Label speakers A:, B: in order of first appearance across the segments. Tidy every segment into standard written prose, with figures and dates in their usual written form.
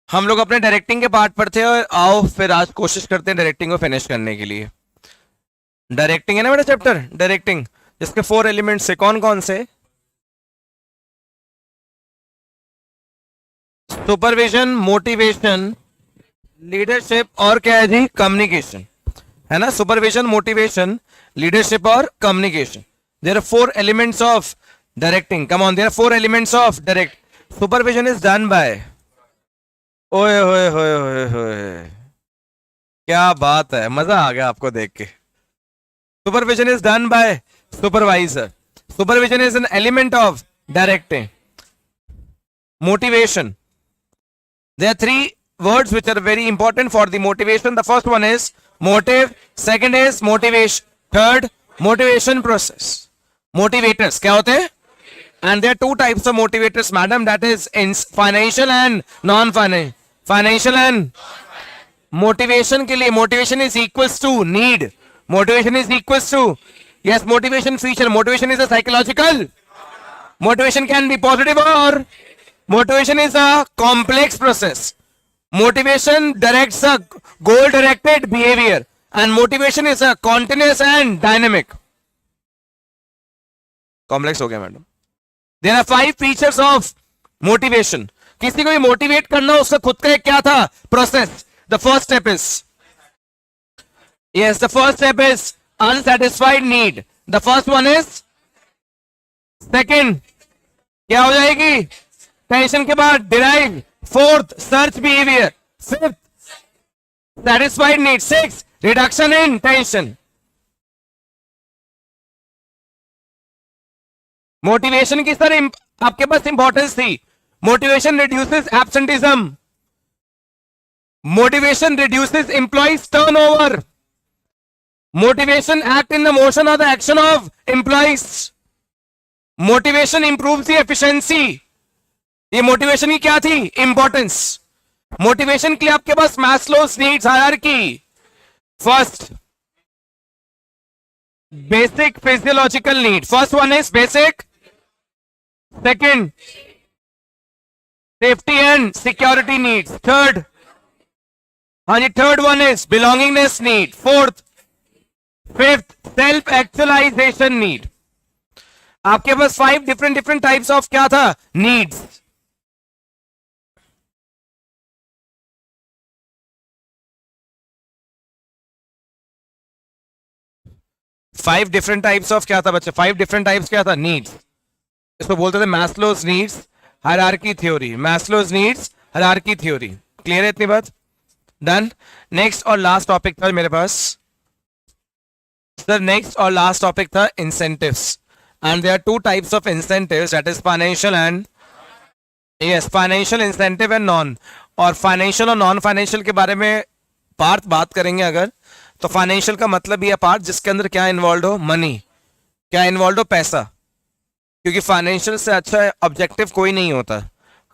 A: हम लोग अपने डायरेक्टिंग के पार्ट पर थे और आओ फिर आज कोशिश करते हैं डायरेक्टिंग को फिनिश करने के लिए। डायरेक्टिंग है ना मेरा चैप्टर, डायरेक्टिंग, जिसके 4 एलिमेंट्स है। कौन कौन से? सुपरविजन, मोटिवेशन, लीडरशिप और क्या है जी? कम्युनिकेशन, है ना। सुपरविजन, मोटिवेशन, लीडरशिप और communication. There are 4 elements of directing. Come on, there are 4 elements of direct. Supervision is done by, ओए होए होए होए होए, क्या बात है, मजा आ गया आपको देख के। Supervision is done bye supervisor. Supervision is an element of directing. Motivation. There are 3 words which are very important for the motivation. The first one is motive, second is motivation, third motivation process. Motivators क्या होते हैं? And there are 2 types of motivators, madam, that is financial and non-financial. Financial and motivation के लिए motivation is equals to need. Motivation is equals to, yes, motivation feature. Motivation is a psychological. Motivation can be positive or motivation is a complex process. Motivation directs a goal directed behavior and motivation is a continuous and dynamic. Complex हो गया madam. There are 5 features of motivation. किसी को भी motivate करना, उसका खुद का एक क्या था? Process. The first step is, yes, the first step is unsatisfied need. The first one is, second क्या हो जाएगी? टेंशन के बाद drive. Fourth search behaviour. Fifth satisfied need. Six reduction in tension. Motivation की सर आपके पास importance थी. Motivation reduces absenteeism. Motivation reduces employees turnover. Motivation act in the motion of the action of employees. Motivation improves the efficiency. ये motivation की क्या थी? Importance. Motivation के लिए आपके पास Maslow's needs hierarchy. First basic physiological need. First one is basic. Second safety and security needs. Third, हाँ जी, third one is belongingness need. Fourth, fifth self actualisation need. आपके पास 5 डिफरेंट टाइप्स ऑफ क्या था? नीड्स. 5 डिफरेंट टाइप्स ऑफ क्या था बच्चे? 5 different types क्या था? नीड्स. इसको बोलते थे Maslow's needs hierarchy theory. Maslow's needs hierarchy theory. Clear है इतनी बात? डन. नेक्स्ट और लास्ट टॉपिक था मेरे पास सर. नेक्स्ट और लास्ट टॉपिक था incentives. And there are 2 types of incentives, that is financial and, yes, financial incentive and non. और फाइनेंशियल और नॉन फाइनेंशियल के बारे में पार्ट बात करेंगे अगर, तो फाइनेंशियल का मतलब ये पार्ट जिसके अंदर क्या इन्वॉल्व हो? मनी. क्या इन्वॉल्व हो? पैसा. क्योंकि फाइनेंशियल से अच्छा ऑब्जेक्टिव कोई नहीं होता.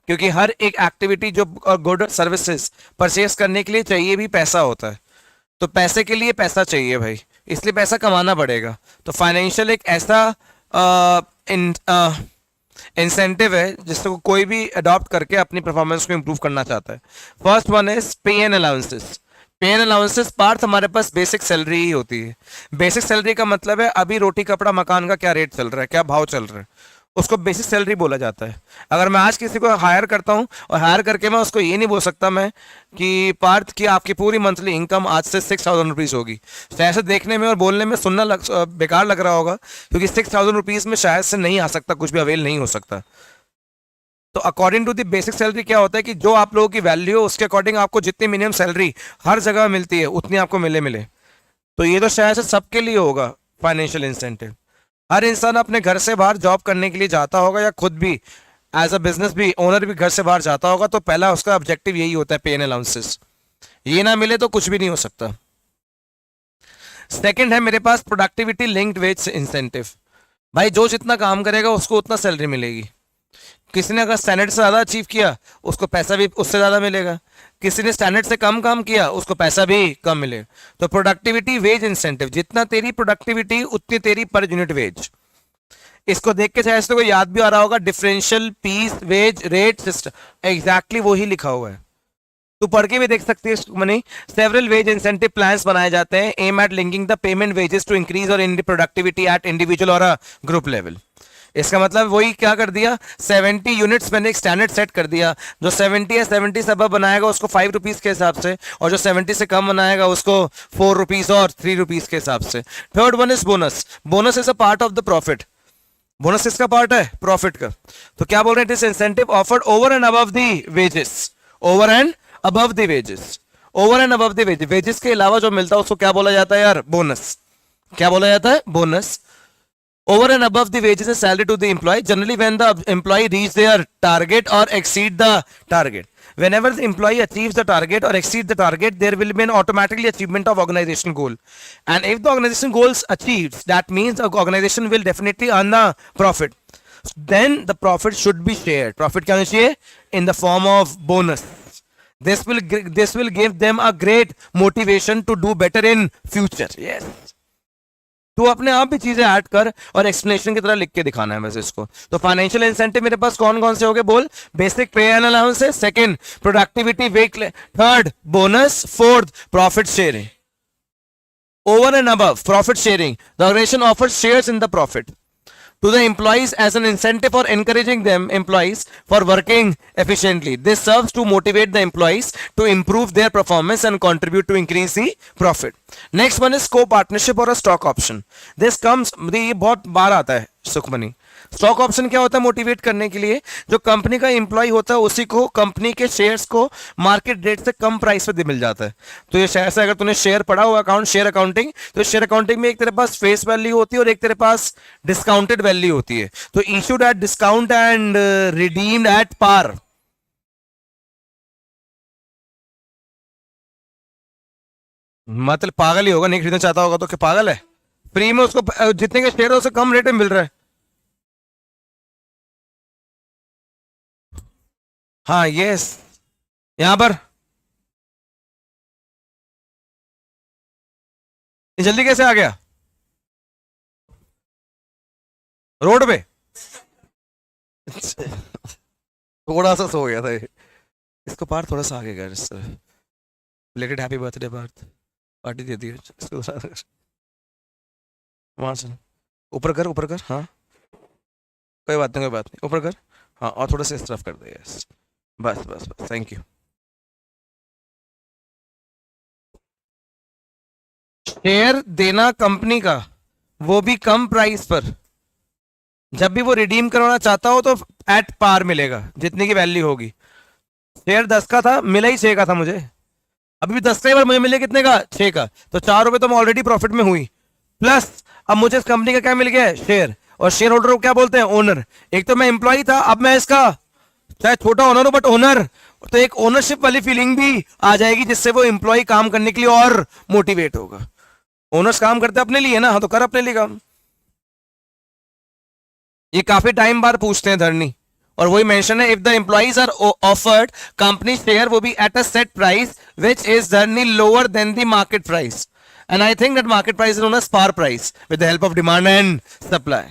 A: क्योंकि हर एक एक्टिविटी जो गुड सर्विसेज परचेस करने के लिए चाहिए भी पैसा होता है. तो पैसे के लिए पैसा चाहिए भाई, इसलिए पैसा कमाना पड़ेगा. तो फाइनेंशियल एक ऐसा इंसेंटिव है जिसको कोई भी अडॉप्ट करके अपनी परफॉर्मेंस को इंप्रूव करना चाहता है. फर्स्ट वन इज पे एंड अलाउंसेस. पे एंड अलाउंसेस पार्ट हमारे पास बेसिक सैलरी ही होती है. बेसिक सैलरी का मतलब है अभी रोटी कपड़ा मकान का क्या रेट चल रहा है, क्या भाव चल रहा है, उसको बेसिक सैलरी बोला जाता है. अगर मैं आज किसी को हायर करता हूं और हायर करके मैं उसको ये नहीं बोल सकता मैं कि पार्थ की आपकी पूरी मंथली इनकम आज से 6,000 रुपीज़ होगी. तो ऐसे देखने में और बोलने में सुनना बेकार लग रहा होगा, क्योंकि 6,000 रुपीज़ में शायद से नहीं आ सकता, कुछ भी अवेल नहीं हो सकता. तो according to the basic salary क्या होता है कि जो आप लोगों की वैल्यू हो उसके अकॉर्डिंग आपको जितनी मिनिमम सैलरी हर जगह मिलती है उतनी आपको मिले. तो ये तो शायद से सबके लिए होगा फाइनेंशियल इंसेंटिव. हर इंसान अपने घर से बाहर जॉब करने के लिए जाता होगा या खुद भी एज अ बिजनेस भी ओनर भी घर से बाहर जाता होगा, तो पहला उसका ऑब्जेक्टिव यही होता है पे एंड अलाउंसेस. ये ना मिले तो कुछ भी नहीं हो सकता. सेकंड है मेरे पास प्रोडक्टिविटी लिंक्ड वेज इंसेंटिव. भाई जो जितना काम करेगा उसको उतना सैलरी मिलेगी. किसी ने अगर स्टैंडर्ड से ज़्यादा अचीव किया उसको पैसा भी उससे ज़्यादा मिलेगा. किसी ने स्टैंडर्ड से कम काम किया उसको पैसा भी कम मिलेगा. तो प्रोडक्टिविटी वेज इंसेंटिव, जितना तेरी प्रोडक्टिविटी उतनी तेरी पर यूनिट वेज. इसको देख के शायद को याद भी आ रहा होगा, differential piece wage rate system, exactly वही लिखा हुआ है. तू पढ़ के भी देख सकती है money. Several wage incentive plans बनाए जाते हैं aim at linking the payment wages to increase और इन प्रोडक्टिविटी एट इंडिविजुअल और ग्रुप लेवल। इसका मतलब वही क्या कर दिया, 70 यूनिट्स मैंने एक स्टैंडर्ड सेट कर दिया, जो 70 या 70 से अब बनाएगा उसको 5 रुपीज के हिसाब से, और जो 70 से कम बनाएगा उसको 4 रुपीज और 3 रुपीज के हिसाब से। Third one is bonus. Bonus is a part of the profit. Bonus किसका पार्ट है, प्रॉफिट का। तो क्या बोल रहे हैं, it is incentive offered over and above the wages, over and above the wages, over and above the wages. Wages के अलावा जो मिलता है उसको क्या बोला जाता है यार, बोनस। क्या बोला जाता है, bonus. Over and above the wages is salary to the employee, generally when the employee reach their target or exceed the target. Whenever the employee achieves the target or exceeds the target, there will be an automatically achievement of organization goal. And if the organization goals achieves, that means the organization will definitely earn the profit. Then the profit should be shared. Profit क्या होना चाहिए, in the form of bonus. This will give them a great motivation to do better in future. Yes. तो अपने आप भी चीजें add कर और एक्सप्लेनेशन की तरह लिख के दिखाना है वैसे इसको। तो फाइनेंशियल इंसेंटिव मेरे पास कौन कौन से हो गए बोल, basic pay and allowances, second productivity week, third bonus, fourth profit sharing. Over and above profit sharing, the organisation offers shares in the profit to the employees as an incentive for encouraging them employees for working efficiently. This serves to motivate the employees to improve their performance and contribute to increase the profit. Next one is co-partnership or a stock option. This comes, ये बहुत बार आता है Sukhmani. Stock option क्या होता है, motivate करने के लिए जो कंपनी का एम्प्लॉय होता है उसी को कंपनी के शेयर्स को मार्केट रेट से कम प्राइस पे मिल जाता है। तो ये शेयर से अगर तूने शेयर पढ़ा हुआ अकाउंट, शेयर अकाउंटिंग, तो शेयर अकाउंटिंग में एक तेरे पास फेस वैल्यू होती है और एक तेरे पास डिस्काउंटेड वैल्यू होती है। तो issued at discount and redeemed at par. मतलब पागल ही होगा, नहीं खरीदना चाहता होगा तो क्या पागल है, फ्री में उसको जितने के शेयर उससे कम रेट में मिल रहा है। हाँ यस, यहां पर ये जल्दी कैसे आ गया रोड पे थोड़ा सा सो गया था ये। इसको पार थोड़ा सा आगे कर, related happy birthday Parth, party दे दी इसको वहां से ऊपर कर, ऊपर कर, हाँ कोई बात नहीं, कोई बात नहीं, ऊपर कर, हाँ और थोड़ा सा इस तरफ कर दे, यस बस बस बस, थैंक यू। शेयर देना कंपनी का, वो भी कम प्राइस पर। जब भी वो रिडीम करवाना चाहता हो तो एट पार मिलेगा, जितने की वैल्यू होगी। शेयर 10 का था, मिला ही 6 का था मुझे, अभी भी 10 का ही बार मुझे मिले कितने का, 6 का, तो 4 रुपए तो मैं ऑलरेडी प्रॉफिट में हुई, प्लस अब मुझे इस कंपनी का क्या मिल गया है, शेयर। और शेयर होल्डर को क्या बोलते हैं, ओनर। एक तो मैं एम्प्लॉय था, अब मैं इसका चाहे छोटा ओनर हो बट ओनर, तो एक ओनरशिप वाली फीलिंग भी आ जाएगी जिससे वो एम्प्लॉय काम करने के लिए और मोटिवेट होगा। ओनर्स काम करते अपने लिए ना, हाँ तो कर अपने लिए काम। ये काफी टाइम बाद पूछते हैं धरनी, और वही मेंशन है, if the employees are offered company share वो भी at a set price which is धरनी lower than the market price, and I think that market price is known as par price with the help of demand and supply.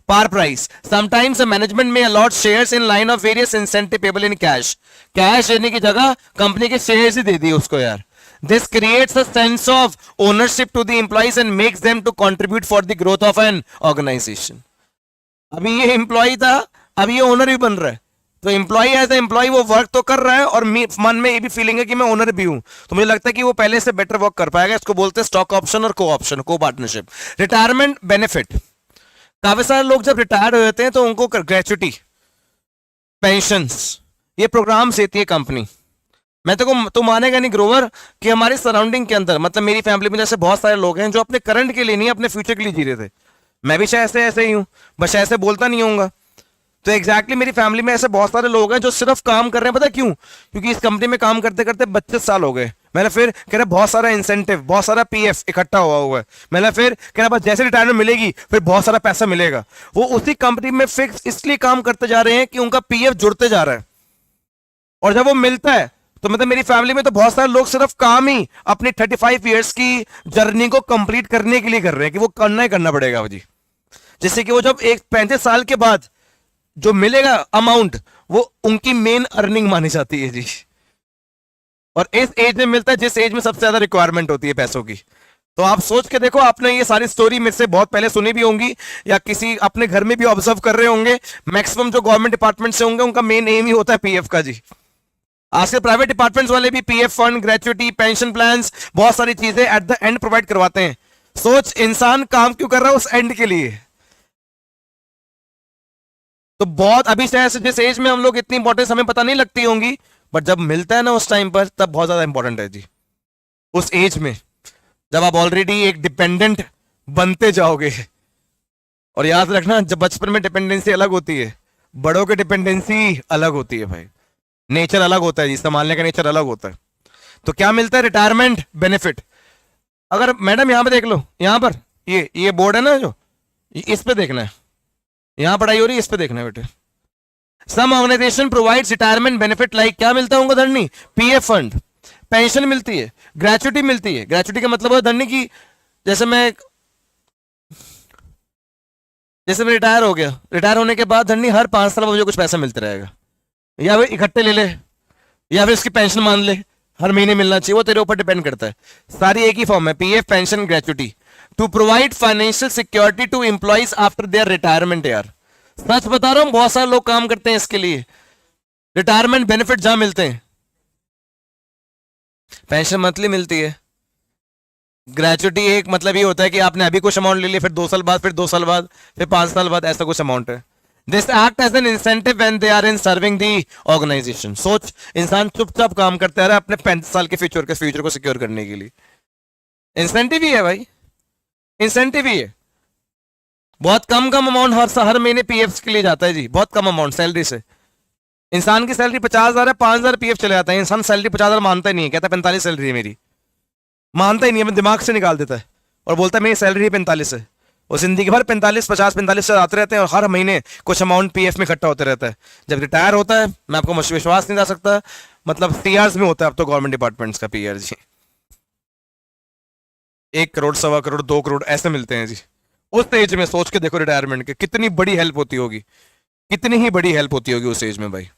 A: Par price. Sometimes the management may allot shares in line of various incentive payable in cash. Cash देने की जगह company के shares ही दे दिए उसको यार। This creates a sense of ownership to the employees and makes them to contribute for the growth of an organization. अभी ये employ था, अभी ये ओनर भी बन रहा है, तो एम्प्लॉय एज ए एम्प्लॉय वो वर्क तो कर रहा है और मन में ये भी फीलिंग है कि मैं ओनर भी हूं, तो मुझे लगता है कि वो पहले से बेटर वर्क कर पाएगा। इसको बोलते हैं स्टॉक ऑप्शन और को ऑप्शन, को पार्टनरशिप। रिटायरमेंट बेनिफिट, काफी सारे लोग जब रिटायर हो जाते हैं तो उनको ग्रेचुटी, पेंशंस, ये प्रोग्राम्स देती है कंपनी। मैं तो मानेगा नहीं ग्रोवर कि हमारी सराउंडिंग के अंदर, मतलब मेरी फैमिली में जैसे बहुत सारे लोग हैं जो अपने करंट के लिए नहीं अपने फ्यूचर के लिए जी रहे थे। मैं भी शायद ऐसे ही हूं, बस ऐसे बोलता नहीं होऊंगा। तो एग्जैक्टली मेरी फैमिली में ऐसे बहुत सारे लोग हैं जो सिर्फ काम कर रहे हैं, पता क्यों, क्योंकि इस कंपनी में काम करते करते 25 साल हो गए। मैंने फिर कह रहा बहुत सारा इंसेंटिव, बहुत सारा पीएफ इकट्ठा हुआ है। मैंने फिर कह रहा बस जैसे रिटायरमेंट मिलेगी फिर बहुत सारा पैसा मिलेगा। वो उसी कंपनी में फिक्स इसलिए काम करते जा रहे हैं कि उनका पीएफ जुड़ते जा रहा है, और जब वो मिलता है तो मतलब मेरी फैमिली में तो बहुत सारे लोग सिर्फ काम ही अपनी 35 ईयर्स की जर्नी को कंप्लीट करने के लिए कर रहे हैं कि वो करना ही करना पड़ेगा जी, जिससे कि वो जब 35 साल के बाद जो मिलेगा अमाउंट वो उनकी मेन अर्निंग मानी जाती है जी। और इस एज में मिलता है जिस एज में सबसे ज्यादा रिक्वायरमेंट होती है पैसों की। तो आप सोच के देखो, आपने ये सारी स्टोरी मेरे से बहुत पहले सुनी भी होंगी या किसी अपने घर में भी ऑब्जर्व कर रहे होंगे। मैक्सिमम जो गवर्नमेंट डिपार्टमेंट से होंगे उनका मेन एम ही होता है पीएफ का जी। आजकल प्राइवेट डिपार्टमेंट्स वाले भी PF fund, gratuity, pension plans, बहुत सारी चीजें एट द एंड प्रोवाइड करवाते हैं। सोच इंसान काम क्यों कर रहा है उस एंड के लिए। तो बहुत अभी शायद जिस एज में हम लोग इतनी इंपॉर्टेंस हमें पता नहीं लगती होंगी, बट जब मिलता है ना उस टाइम पर तब बहुत ज्यादा इंपॉर्टेंट है जी। उस एज में जब आप ऑलरेडी एक डिपेंडेंट बनते जाओगे। और याद रखना, जब बचपन में डिपेंडेंसी अलग होती है, बड़ों की डिपेंडेंसी अलग होती है भाई। नेचर अलग होता है जी, संभालने का नेचर अलग होता है। तो क्या मिलता है? Retirement benefit. अगर मैडम यहां पे देख लो, यहां पर ये बोर्ड है ना जो, इस पे देखना है, यहां पढ़ाई हो रही है, इस पे देखना है बेटे। Some organisation provides retirement benefit like, क्या मिलता है उनको धरनी? पीएफ फंड, पेंशन मिलती है, ग्रेचुइटी मिलती है। ग्रेचुइटी का मतलब है धरनी की, जैसे मैं रिटायर हो गया, रिटायर होने के बाद धरनी हर 5 साल मुझे कुछ पैसा मिलता रहेगा, या वे इकट्ठे ले ले या फिर इसकी पेंशन मान ले, हर महीने मिलना चाहिए, वो तेरे ऊपर डिपेंड करता है। सारी एक ही फॉर्म है, PF, pension, gratuity. To provide financial security to employees after their retirement. यार सच बता रहा हूं, बहुत सारे लोग काम करते हैं इसके लिए। रिटायरमेंट बेनिफिट जहां मिलते हैं, पेंशन मंथली मिलती है, ग्रेचुइटी एक मतलब ये होता है कि आपने अभी कुछ अमाउंट ले लिया, फिर 2 साल बाद, फिर 2 साल बाद, फिर 5 साल बाद, ऐसा कुछ अमाउंट है। This act as an incentive when they are in serving the organisation. सोच, इंसान चुपचाप काम करता है अपने 35 साल के फ्यूचर को सिक्योर करने के लिए। इंसेंटिव ही है भाई, इंसेंटिव ही है। बहुत कम अमाउंट हर महीने पीएफ के लिए जाता है जी, बहुत कम अमाउंट सैलरी से। इंसान की सैलरी 50,000 है, 5,000 पीएफ चले जाता है। इंसान सैलरी 50,000 मानता ही नहीं है, कहता है 45 सैलरी है मेरी, मानता ही नहीं है, मैं दिमाग से निकाल देता है और बोलता है मेरी सैलरी 45 है। वो जिंदगी भर 45 से आते रहते हैं और हर महीने कुछ अमाउंट पीएफ में इकट्ठा होते रहता है। जब रिटायर होता है, मैं आपको विश्वास नहीं जा सकता, मतलब सीआर्स में होता है अब तो गवर्नमेंट डिपार्टमेंट्स का पीआर जी। 1 करोड़, 1.25 करोड़, 2 करोड़ ऐसे मिलते हैं जी। उस एज में सोच के देखो रिटायरमेंट के कितनी बड़ी हेल्प होती होगी, कितनी ही बड़ी हेल्प होती होगी उस एज में भाई।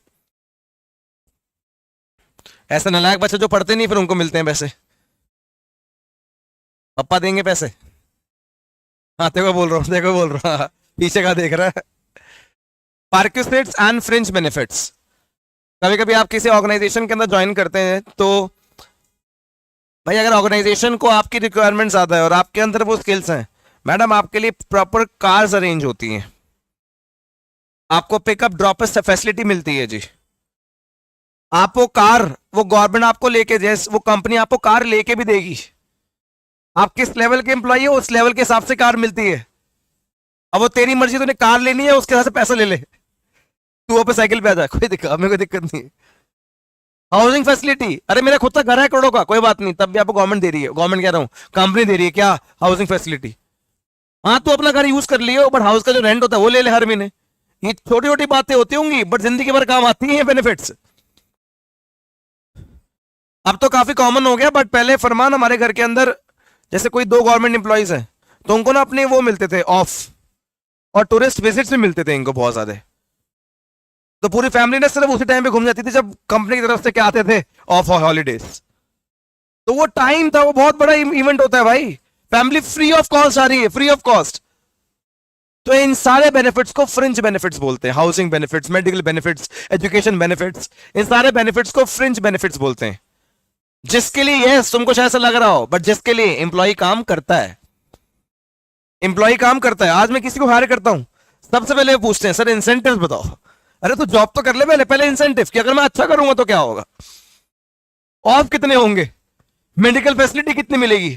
A: ऐसे नालायक बच्चे जो पढ़ते नहीं फिर उनको मिलते हैं पैसे, पापा देंगे पैसे। हाँ देखो बोल रहा हूँ, देखो बोल रहा हूँ, पीछे का देख रहा है। पार्किस्टेट्स एंड फ्रिंज बेनिफिट्स। कभी कभी आप किसी ऑर्गेनाइजेशन के अंदर ज्वाइन करते हैं तो भाई अगर ऑर्गेनाइजेशन को आपकी रिक्वायरमेंट ज्यादा है और आपके अंदर वो स्किल्स हैं, मैडम आपके लिए प्रॉपर कार्स अरेंज होती हैं, आपको पिकअप ड्रॉप फैसिलिटी मिलती है जी। आप वो कार, वो गवर्नमेंट आपको लेके, जैसे वो कंपनी आपको कार लेके भी देगी। आप किस लेवल के एम्प्लॉई हो उस लेवल के हिसाब से कार मिलती है। अब वो तेरी मर्जी, तूने कार लेनी है उसके हिसाब से पैसा ले ले, तू वहां पे साइकिल पे आ जा, कोई दिक्कत, हमें कोई दिक्कत नहीं है। हाउसिंग फैसिलिटी, अरे मेरा खुद का घर है करोड़ों का, कोई बात नहीं, तब भी आपको गवर्नमेंट दे रही है, गवर्नमेंट कह रहा हूँ कंपनी दे रही है क्या, हाउसिंग फैसिलिटी। हाँ तो अपना घर यूज कर लियो, बट हाउस का जो रेंट होता है वो ले ले हर महीने। ये छोटी छोटी बातें होती होंगी बट जिंदगी भर काम आती है बेनिफिट्स। अब तो काफी कॉमन हो गया, बट पहले फरमान हमारे घर के अंदर जैसे कोई 2 गवर्नमेंट एम्प्लॉइज हैं तो उनको ना अपने वो मिलते थे ऑफ, और टूरिस्ट विजिट्स भी मिलते थे इनको बहुत ज्यादा। तो पूरी फैमिली ने सिर्फ उसी टाइम पे घूम जाती थी जब कंपनी की तरफ से क्या आते थे, ऑफ हॉलीडेज। तो वो टाइम था, वो बहुत बड़ा इवेंट होता है भाई। फैमिली फ्री ऑफ कॉस्ट आ रही है, फ्री ऑफ कॉस्ट। तो इन सारे बेनिफिट्स को फ्रिंज बेनिफिट्स बोलते हैं। Housing benefits, medical benefits, education benefits, इन सारे बेनिफिट्स को फ्रिंज बेनिफिट्स बोलते हैं। जिसके लिए यस तुमको शायद ऐसा लग रहा हो, बट जिसके लिए एम्प्लॉय काम करता है, एम्प्लॉय काम करता है। आज मैं किसी को हायर करता हूं, सबसे पहले पूछते हैं सर इंसेंटिव बताओ। अरे तो जॉब तो कर ले पहले, पहले इंसेंटिव कि अगर मैं अच्छा करूंगा तो क्या होगा, ऑफ कितने होंगे, मेडिकल फैसिलिटी कितनी मिलेगी,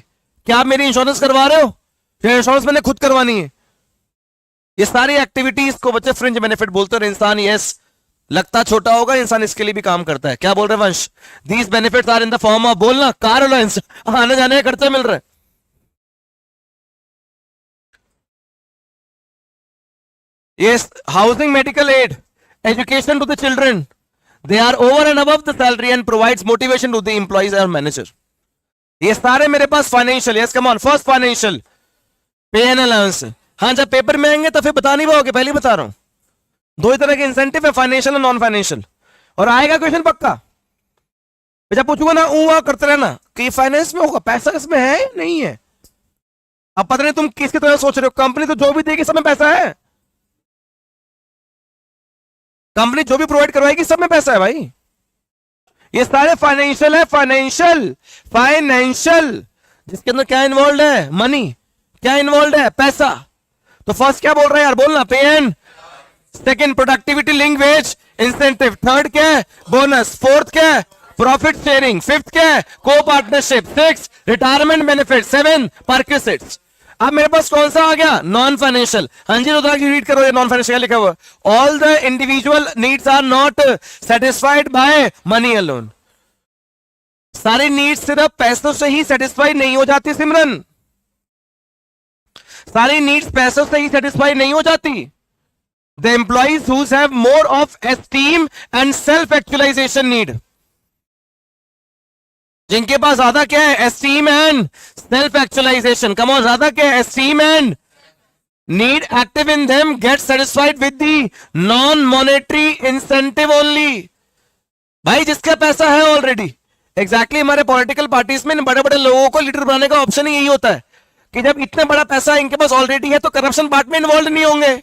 A: क्या आप मेरी इंश्योरेंस करवा रहे हो या इंश्योरेंस मैंने खुद करवानी है। ये सारी एक्टिविटीज को बच्चे फ्रिंज बेनिफिट बोलते हैं। इंसान यस लगता छोटा होगा, इंसान इसके लिए भी काम करता है। क्या बोल रहे Vansh? These benefits are in the form of, बोलना, कार अलाउंस, आने जाने का खर्चा मिल रहा है। Yes, housing, medical aid, education to the children, they are over and above the salary and provides motivation to the employees or manager. ये सारे मेरे पास financial, yes come on, first financial, pay and allowance. हाँ जब paper में आएंगे तो फिर बता नहीं पाओगे, पहले बता रहा हूं। 2 ही तरह के इंसेंटिव है, फाइनेंशियल और नॉन फाइनेंशियल, और आएगा क्वेश्चन पक्का। जब पूछूंगा ना वहां करते रहना कि फाइनेंस में होगा, पैसा इसमें है या नहीं है। अब पता नहीं तुम किसकी तरह सोच रहे हो, कंपनी तो जो भी देगी सब में पैसा है, कंपनी जो भी प्रोवाइड करवाएगी सब में पैसा है भाई। ये सारे फाइनेंशियल है, फाइनेंशियल फाइनेंशियल, जिसके अंदर क्या इन्वॉल्व है, मनी, क्या इन्वॉल्व है, पैसा। तो फर्स्ट क्या बोल रहे हैं यार, बोलना pay and, second productivity link wage incentive, third क्या है बोनस, फोर्थ क्या है प्रॉफिट शेयरिंग, फिफ्थ क्या है को partnership, six retirement benefit, seven perquisites. अब मेरे पास कौन सा आ गया, नॉन फाइनेंशियल। हाँ जी रुद्राक्ष रीड करो, ये नॉन फाइनेंशियल लिखा हुआ, all the individual needs are not satisfied by money alone. सारी नीड्स सिर्फ पैसों से ही सेटिस्फाई नहीं हो जाती सिमरन, सारी नीड्स पैसों से ही सेटिस्फाई नहीं हो जाती। The employees who have more of esteem and self actualisation need, जिनके पास ज्यादा क्या है, एस्टीम एंड सेल्फ एक्चुअलाइजेशन, कम और ज्यादा क्या है, esteem and need active in them get satisfied with the non monetary incentive only. भाई जिसका पैसा है ऑलरेडी, एग्जैक्टली हमारे पॉलिटिकल पार्टीज में बड़े बड़े लोगों को लीडर बनाने का ऑप्शन ही यही होता है कि जब इतना बड़ा पैसा इनके पास ऑलरेडी है तो करप्शन पार्ट में इन्वॉल्व नहीं होंगे।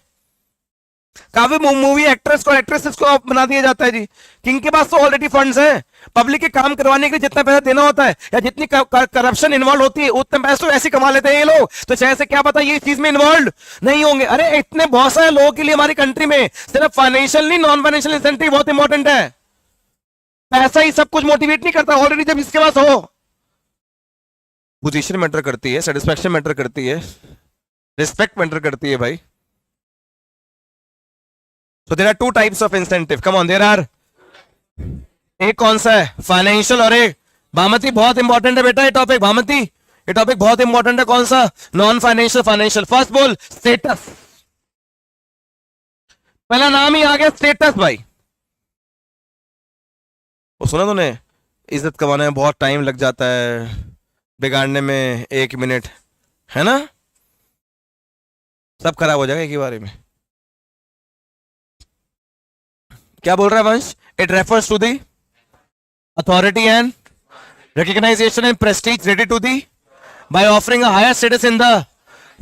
A: काफी मूवी एक्ट्रेस को एक्ट्रेसेस को बना दिया जाता है जी, कि इनके पास तो ऑलरेडी फंड्स हैं, पब्लिक के काम करवाने के लिए जितना पैसा देना होता है या जितनी करप्शन इन्वॉल्व होती है उतने पैसे तो ऐसे कमा लेते हैं ये लोग, तो चाहे से क्या पता ये चीज में इन्वॉल्व नहीं होंगे। अरे इतने बहुत सारे लोगों के लिए हमारी कंट्री में सिर्फ फाइनेंशियल नहीं, नॉन फाइनेंशियल इंसेंटिव बहुत इंपॉर्टेंट है। पैसा ही सब कुछ मोटिवेट नहीं करता, ऑलरेडी जब इसके पास हो। पोजीशन मैटर करती है, सेटिस्फैक्शन मैटर करती है, रिस्पेक्ट मैटर करती है भाई। So there are two types of incentive. Come on, there are, एक कौन सा है फाइनेंशियल और एक भामती, बहुत इंपॉर्टेंट है बेटा ये टॉपिक, भामती ये टॉपिक बहुत इंपॉर्टेंट है। कौन सा, नॉन फाइनेंशियल फाइनेंशियल। फर्स्ट बोल स्टेटस, पहला नाम ही आ गया स्टेटस भाई। वो सुना तूने, इज्जत कमाने में बहुत टाइम लग जाता है, बिगाड़ने में 1 मिनट, है ना, सब खराब हो जाएगा एक ही बारे में। क्या बोल रहा है Vansh, it refers to the authority and recognition and prestige related to the by offering a higher status in the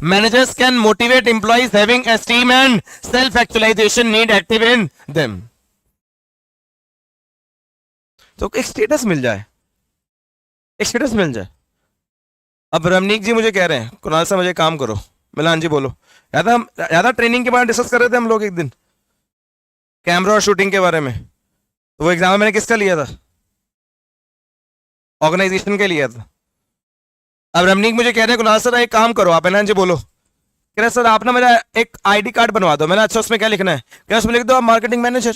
A: managers can motivate employees having esteem and self actualization need active in them। तो एक status मिल जाए, एक status मिल जाए। अब रमनीक जी मुझे कह रहे हैं कुणाल से मुझे काम करो, मिलान जी बोलो, ज्यादा ट्रेनिंग के बारे में डिस्कस कर रहे थे हम लोग एक दिन, कैमरा और शूटिंग के बारे में। तो वो एग्जाम मैंने किसका लिया था, ऑर्गेनाइजेशन के लिया था। अब रमनीक मुझे कह रहे हैं कुणाल सर एक काम करो आप, है ना जी बोलो, कह रहे सर आप ना मेरा एक आईडी कार्ड बनवा दो। मैंने अच्छा उसमें क्या लिखना है, क्या उसमें लिख दो आप मार्केटिंग मैनेजर।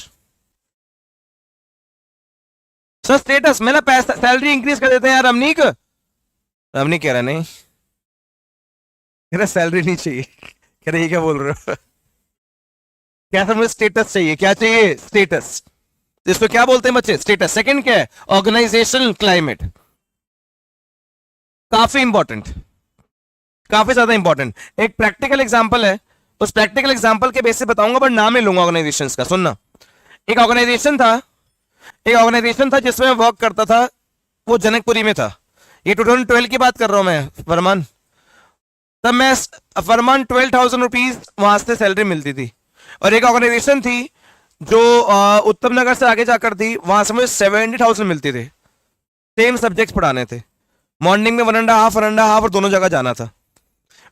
A: सर स्टेटस मेरा पैसा सैलरी इंक्रीज कर देते हैं यार रमनीक। रमनीक कह रहा नहीं, कह रहा सैलरी नहीं चाहिए, कह रहे ये क्या बोल रहे हो, क्या सर मुझे स्टेटस चाहिए, क्या चाहिए स्टेटस, इसको क्या बोलते हैं बच्चे स्टेटस। सेकंड क्या है, ऑर्गेनाइजेशनल क्लाइमेट, काफी इंपॉर्टेंट, काफी ज्यादा इंपॉर्टेंट। एक प्रैक्टिकल एग्जांपल है, उस प्रैक्टिकल एग्जांपल के बेस से बताऊंगा बट नाम नहीं लूंगा ऑर्गेनाइजेशंस का। सुनना, एक ऑर्गेनाइजेशन था, एक ऑर्गेनाइजेशन था जिसमें मैं वर्क करता था, वो जनकपुरी में था। ये 2012 की बात कर रहा हूं मैं फरमान, तब मैं फरमान 12,000 रुपीज वहां से सैलरी मिलती थी। और एक ऑर्गेनाइजेशन थी जो उत्तम नगर से आगे जाकर थी, वहां से मुझे 70,000 मिलती थे, सेम सब्जेक्ट पढ़ाने थे, मॉर्निंग में 1.5 और दोनों जगह जाना था।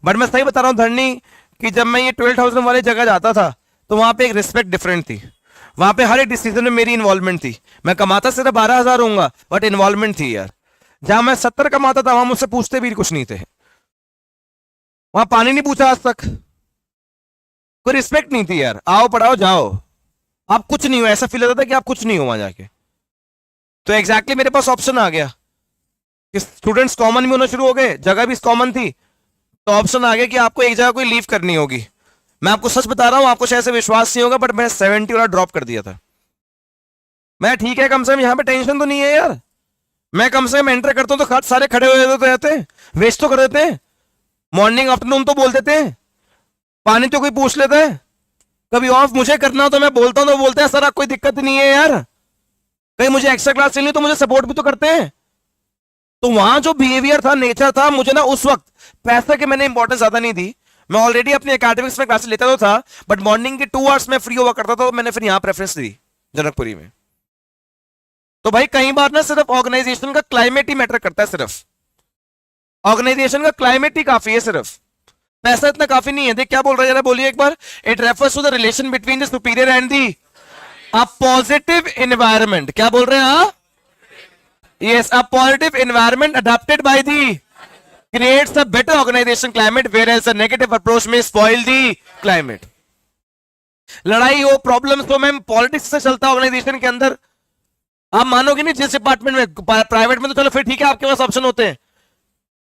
A: बट मैं सही बता रहा हूँ धरनी कि जब मैं ये 12,000 वाली जगह जाता था तो वहां पे एक रिस्पेक्ट डिफरेंट थी, वहां पे हर एक डिसीजन में मेरी इन्वॉल्वमेंट थी। मैं कमाता सिर्फ 12,000 होऊंगा बट इन्वॉल्वमेंट थी यार। जहां मैं 70 कमाता था वहां मुझसे पूछते भी कुछ नहीं थे, वहां पानी नहीं पूछा आज तक, कोई रिस्पेक्ट नहीं थी यार, आओ पढ़ाओ जाओ, आप कुछ नहीं हो, ऐसा फील होता था कि आप कुछ नहीं हो वहां जाके। तो एग्जैक्टली मेरे पास ऑप्शन आ गया कि स्टूडेंट्स कॉमन भी होना शुरू हो गए, जगह भी कॉमन थी, तो ऑप्शन आ गया कि आपको एक जगह कोई लीव करनी होगी। मैं आपको सच बता रहा हूं, आपको शायद से विश्वास नहीं होगा बट मैंने 70 वाला ड्रॉप कर दिया था। मैं ठीक है कम से कम यहाँ पे टेंशन तो नहीं है यार, मैं कम से कम एंटर करता हूँ तो सारे खड़े हुए तो रहते हैं, वेस्ट तो कर देते हैं, मॉर्निंग आफ्टरनून तो बोल देते हैं, पानी तो कोई पूछ लेता है, कभी ऑफ मुझे करना हो तो मैं बोलता हूं तो बोलते हैं सर कोई दिक्कत नहीं है यार, कहीं मुझे एक्स्ट्रा क्लास लेनी तो मुझे सपोर्ट भी तो करते हैं। तो वहां जो बिहेवियर था, नेचर था, मुझे ना उस वक्त पैसे के मैंने इंपॉर्टेंस ज्यादा नहीं दी। मैं ऑलरेडी अपनी एकेडमिक्स में क्लासेस लेता तो था, बट मॉर्निंग के 2 आवर्स में फ्री हुआ करता था, तो मैंने फिर यहां प्रेफरेंस दी जनकपुरी में। तो भाई कई बार ना सिर्फ ऑर्गेनाइजेशन का क्लाइमेट ही मैटर करता है, सिर्फ ऑर्गेनाइजेशन का क्लाइमेट ही काफी है, सिर्फ पैसा इतना काफी नहीं है। देख क्या बोल रहा है, जरा बोलिए एक बार। It refers to the relation between the superior and the a positive environment. क्या बोल रहे हैं आप? Yes, a positive environment adopted by the creates a better organization climate, whereas a negative approach may spoil the climate. लड़ाई हो, problems हो, ma'am politics से चलता है ऑर्गेनाइजेशन के अंदर। आप मानोगे नहीं, जिस डिपार्टमेंट में, प्राइवेट में तो चलो फिर ठीक है, आपके पास ऑप्शन होते हैं।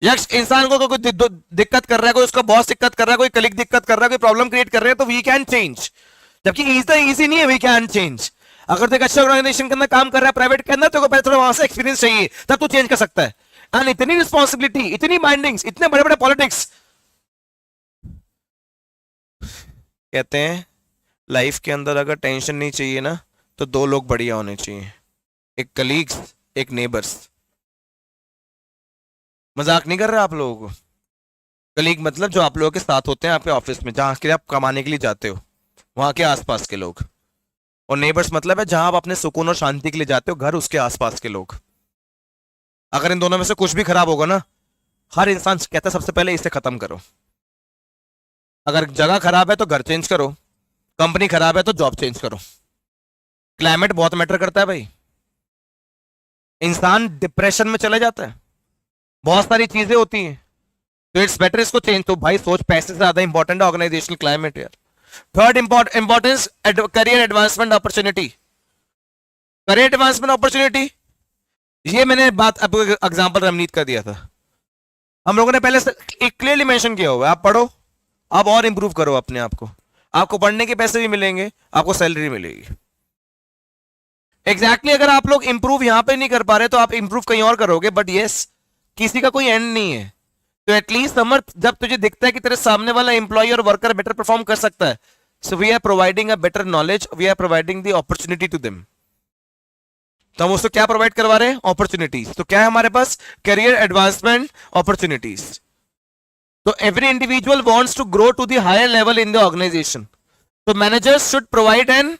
A: यक्ष इंसान को कोई दिक्कत कर रहा है, कोई उसका बॉस दिक्कत कर रहा है, कोई कलीग दिक्कत कर रहा है, कोई प्रॉब्लम क्रिएट कर रहा है, तो वी कैन चेंज। जबकि इजी नहीं है वी कैन चेंज। अगर तो एक अच्छे ऑर्गेनाइजेशन के अंदर काम कर रहा है प्राइवेट के अंदर, तो पहले थोड़ा वहां से एक्सपीरियंस चाहिए, तब तो चेंज कर सकता है। एंड इतनी रिस्पॉन्सिबिलिटी, इतनी माइंडिंग्स, इतने बड़े बड़े पॉलिटिक्स। कहते हैं लाइफ के अंदर अगर टेंशन नहीं चाहिए ना, तो 2 लोग बढ़िया होने चाहिए, एक कलीग्स, एक नेबर्स। मजाक नहीं कर रहे आप लोगों को। कलीग मतलब जो आप लोगों के साथ होते हैं आपके ऑफिस में, जहां के आप कमाने के लिए जाते हो, वहां के आसपास के लोग। और नेबर्स मतलब है जहां आप अपने सुकून और शांति के लिए जाते हो, घर, उसके आसपास के लोग। अगर इन दोनों में से कुछ भी खराब होगा ना, हर इंसान कहता है सबसे पहले इसे खत्म करो। अगर जगह खराब है तो घर चेंज करो, कंपनी खराब है तो जॉब चेंज करो। क्लाइमेट बहुत मैटर करता है भाई। इंसान डिप्रेशन में चले जाता है, बहुत सारी चीजें होती हैं, तो इट्स बेटर इसको चेंज। तो भाई सोच, पैसे से ज्यादा इंपॉर्टेंट है ऑर्गेनाइजेशनल क्लाइमेट यार। Third importance, career advancement opportunity. Career advancement opportunity, ये मैंने बात आपको एग्जांपल रमनीत का दिया था। हम लोगों ने पहले एक क्लियरली मेंशन किया हुआ है, आप पढ़ो, आप और इंप्रूव करो अपने आप को। आपको पढ़ने के पैसे भी मिलेंगे, आपको सैलरी मिलेगी। एग्जैक्टली अगर आप लोग इंप्रूव यहां पे नहीं कर पा रहे तो आप इंप्रूव कहीं और करोगे, बट यस, किसी का कोई एंड नहीं है। तो एटलीस्ट समर, जब तुझे दिखता है कि तेरे सामने वाला एम्प्लॉय और वर्कर बेटर परफॉर्म कर सकता है, so we are providing a better knowledge, we are providing the opportunity to them. तो हम उसको क्या प्रोवाइड करवा रहे हैं? अपॉर्चुनिटीज। तो क्या है हमारे पास? Career advancement opportunities. तो every individual wants to grow to the higher level in the organisation, तो मैनेजर्स शुड प्रोवाइड एन,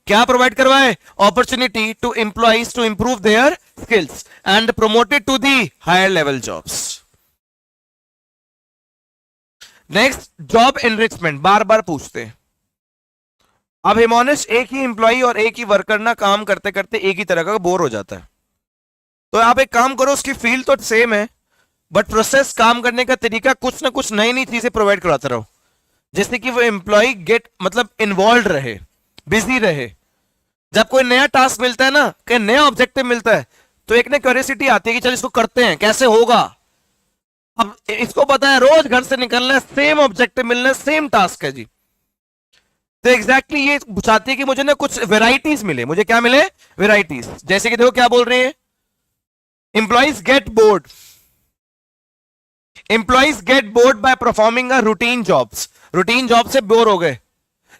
A: क्या प्रोवाइड करवाए? Opportunity to employees to improve their skills and promoted to the higher level jobs. Next, job enrichment, बार बार पूछते हैं। अब हिमोनिस एक ही employ और एक ही वर्कर ना काम करते करते एक ही तरह का बोर हो जाता है। तो आप एक काम करो, उसकी फील्ड तो सेम है, बट प्रोसेस, काम करने का तरीका, कुछ ना कुछ नई नई चीजें प्रोवाइड कराते रहो, जिससे कि वो एम्प्लॉय गेट, मतलब इन्वॉल्व रहे, बिजी रहे। जब कोई नया टास्क मिलता है ना, कोई नया ऑब्जेक्टिव मिलता है, तो एक ना क्यूरियोसिटी आती है कि चल इसको करते हैं, कैसे होगा। अब इसको पता है रोज घर से निकलना है, सेम ऑब्जेक्टिव मिलना है, सेम टास्क है जी। तो एग्जैक्टली ये चाहती है कि मुझे ना कुछ वेराइटीज मिले। मुझे क्या मिले? वेराइटीज। जैसे कि देखो क्या बोल रहे हैं, employees get bored, employees get bored by performing a routine jobs. Routine job से बोर हो गए।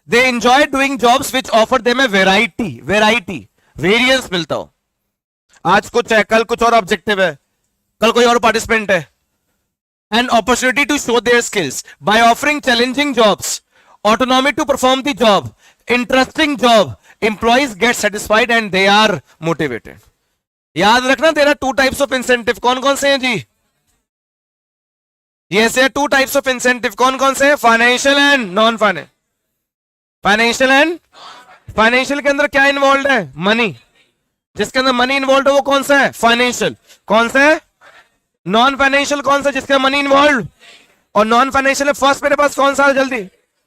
A: They enjoy doing jobs which offer them a variety, variety, variance मिलता हो। आज कुछ है, कल कुछ और ऑब्जेक्टिव है, कल कोई और पार्टिसिपेंट है। An opportunity to show their skills by offering challenging jobs, autonomy to perform the job, interesting job, employees get satisfied and they are motivated. याद रखना, तेरा 2 टाइप्स ऑफ इंसेंटिव कौन कौन से हैं जी? ये से 2 टाइप्स ऑफ इंसेंटिव कौन कौन से हैं? Financial and non financial. Financial and, financial के अंदर क्या इन्वॉल्व है? मनी। जिसके अंदर मनी इन्वॉल्व है वो कौन सा है? फाइनेंशियल। कौन सा है? नॉन फाइनेंशियल कौन सा? जिसका मनी इन्वॉल्व। और नॉन फाइनेंशियल फर्स्ट मेरे पास कौन सा है? जल्दी,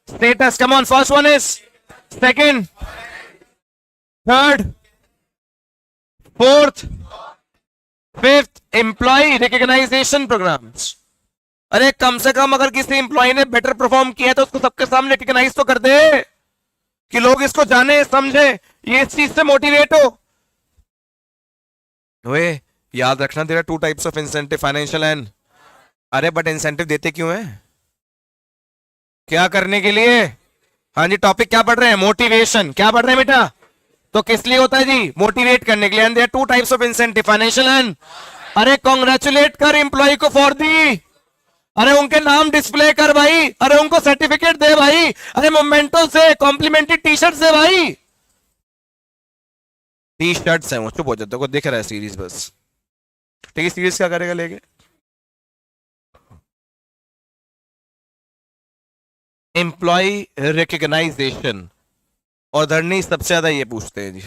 A: status. Come on, first one is, second, third, fourth, fifth, employee recognisation programmes. अरे कम से कम अगर किसी एम्प्लॉय ने बेटर परफॉर्म किया तो उसको सबके सामने रिकॉग्नाइज तो कर दे, कि लोग इसको जाने, समझे, ये इस चीज से मोटिवेट हो। वे याद रखना, तेरा 2 types of incentive, financial and. अरे बट इंसेंटिव देते क्यों है? क्या करने के लिए? हाँ जी, टॉपिक क्या पढ़ रहे हैं? मोटिवेशन। क्या पढ़ रहे हैं बेटा? तो किस लिए होता है जी? मोटिवेट करने के लिए। And there two types of incentive, financial and, अरे कॉन्ग्रेचुलेट कर एम्प्लॉय को फॉर दी, अरे उनके नाम डिस्प्ले कर भाई, अरे उनको सर्टिफिकेट दे भाई, अरे मोमेंटो से कॉम्प्लीमेंट्री टी शर्ट से भाई, टी शर्ट्स है वो, चुप हो जाते को दिख रहा है सीरीज बस। ठीक है, सीरीज क्या करेगा लेके? एम्प्लॉय रिकग्नाइजेशन, और धरनी सबसे ज्यादा ये पूछते हैं जी।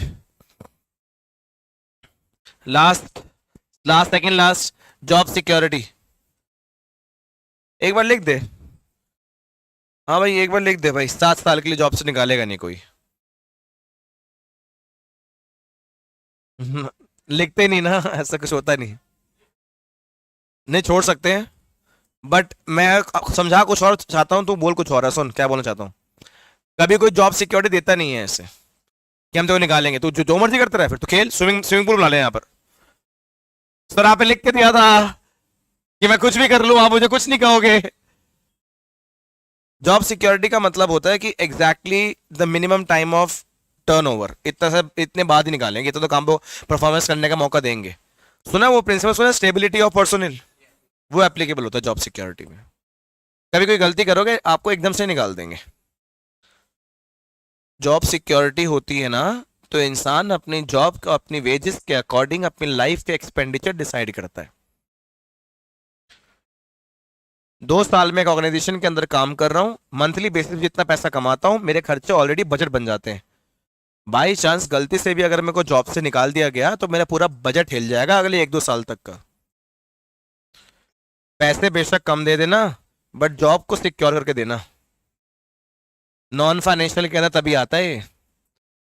A: Last last second last, job security. एक बार लिख दे, हाँ भाई एक बार लिख दे भाई, 7 साल के लिए जॉब से निकालेगा नहीं कोई। लिखते नहीं ना, ऐसा कुछ होता नहीं। नहीं छोड़ सकते हैं, बट मैं समझा कुछ और चाहता हूं, तू बोल कुछ और है। सुन क्या बोलना चाहता हूँ। कभी कोई जॉब सिक्योरिटी देता नहीं है ऐसे कि हम तो निकालेंगे, तू जो मर्जी करता रहे, फिर तो खेल, स्विमिंग पूल बना ले यहाँ पर। सर आप लिख के दिया था कि मैं कुछ भी कर लूं, आप मुझे कुछ नहीं कहोगे। जॉब सिक्योरिटी का मतलब होता है कि exactly the minimum time of turnover, इतना से इतने बाद ही निकालेंगे, इतना तो काम को परफॉर्मेंस करने का मौका देंगे। सुना वो प्रिंसिपल, सुना स्टेबिलिटी ऑफ पर्सोनल, वो एप्लीकेबल होता है जॉब सिक्योरिटी में। कभी कोई गलती करोगे आपको एकदम से निकाल देंगे। जॉब सिक्योरिटी होती है ना, तो इंसान अपनी जॉब को अपनी वेजेस के अकॉर्डिंग अपनी लाइफ के एक्सपेंडिचर डिसाइड करता है। 2 साल में एक ऑर्गेनाइजेशन के अंदर काम कर रहा हूं, मंथली बेसिस जितना पैसा कमाता हूं, मेरे खर्चे ऑलरेडी बजट बन जाते हैं। बाई चांस गलती से भी अगर मेरे को जॉब से निकाल दिया गया तो मेरा पूरा बजट हिल जाएगा अगले 1-2 साल तक का। पैसे बेशक कम दे देना, बट जॉब को सिक्योर करके देना। नॉन फाइनेंशियल के अंदर तभी आता है।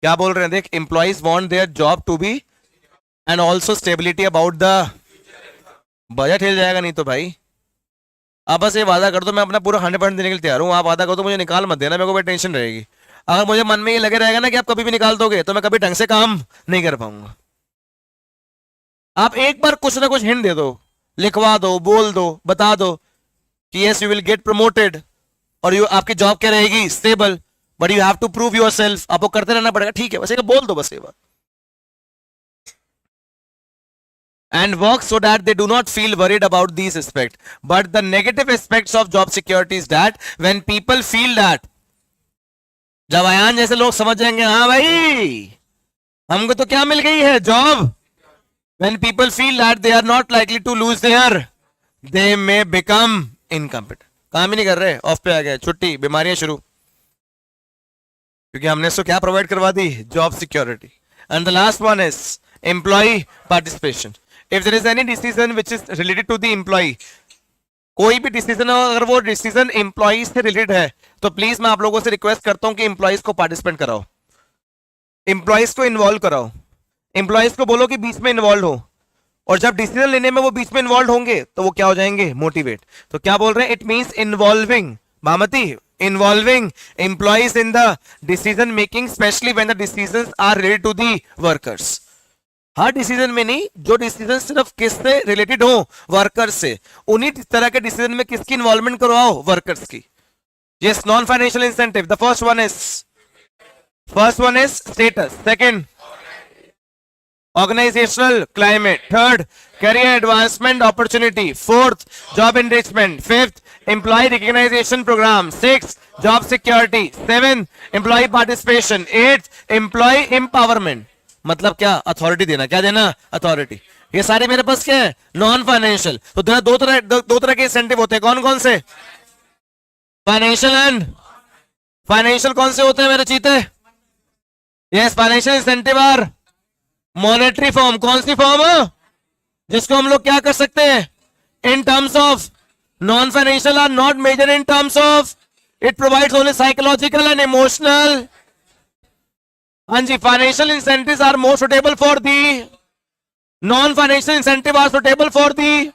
A: क्या बोल रहे हैं देख, employees want their job to be and also stability about the budget. हिल जाएगा नहीं तो भाई। आप बस ये वादा कर दो, मैं अपना पूरा 100% देने के लिए तैयार हूँ। आप वादा कर दो मुझे निकाल मत देना, मेरे को बड़ी टेंशन रहेगी। अगर मुझे मन में ये लगे रहेगा ना कि आप कभी भी निकाल दोगे, तो मैं कभी ढंग से काम नहीं कर पाऊंगा। आप एक बार कुछ ना कुछ हिंट दे दो, लिखवा दो, बोल दो, बता दो कि yes you will get promoted, और यू आपकी जॉब क्या रहेगी, stable, but you have to prove yourself. आपको करते रहना पड़ेगा, ठीक है, बस एक बोल दो, बस ये बात। And work so that they do not feel worried about these aspects. But the negative aspects of job security is that when people feel that, जब अयान जैसे लोग समझ जाएंगे हाँ भाई हमको तो क्या मिल गई है, job. when people feel that they are not likely to lose their, they may become incompetent. काम ही नहीं कर रहे, ऑफ पे आ गए, छुट्टी, बीमारियां शुरू, क्योंकि हमने इसको क्या प्रोवाइड करवा दी, job security. And the last one is employee participation. If there is any decision which is related to the employee, कोई भी डिसीजन अगर वो डिसीजन एम्प्लॉय से रिलेटेड है, तो प्लीज मैं आप लोगों से रिक्वेस्ट करता हूं कि एम्प्लॉयज को पार्टिसिपेट कराओ, एम्प्लॉयज को इन्वॉल्व कराओ, एम्प्लॉयज को बोलो कि बीच में इन्वॉल्व हो, और जब डिसीजन लेने में वो बीच में इन्वॉल्व होंगे तो वो क्या हो जाएंगे, मोटिवेट। तो क्या बोल रहे हैं, इट मींस इन्वॉल्विंग, बामती, involving employees in the decision making, specially when the decisions are related to the workers. हर डिसीजन में नहीं, जो डिसीजन सिर्फ किससे रिलेटेड हो, वर्कर्स से, उन्हीं तरह के डिसीजन में किसकी इन्वॉल्वमेंट करवाओ, वर्कर्स की। Yes, non financial incentive, the first one is status, second organisational climate, third career advancement opportunity, fourth job enrichment, fifth employee recognisation program, six job security, seven employee participation, eight employee empowerment. मतलब क्या, authority देना, क्या देना, authority. ये सारे मेरे पास क्या है, नॉन फाइनेंशियल। तो दो तरह के इंसेंटिव होते हैं, कौन कौन से, फाइनेंशियल एंड फाइनेंशियल। कौन से होते हैं मेरे चीते, yes, financial incentive are monetary form. कौन सी फॉर्म, जिसको हम लोग क्या कर सकते हैं, in terms of, non financial are not measure in terms of, it provides only psychological and emotional. हाँ जी, financial incentives are more suitable for the, non financial incentive are suitable for the.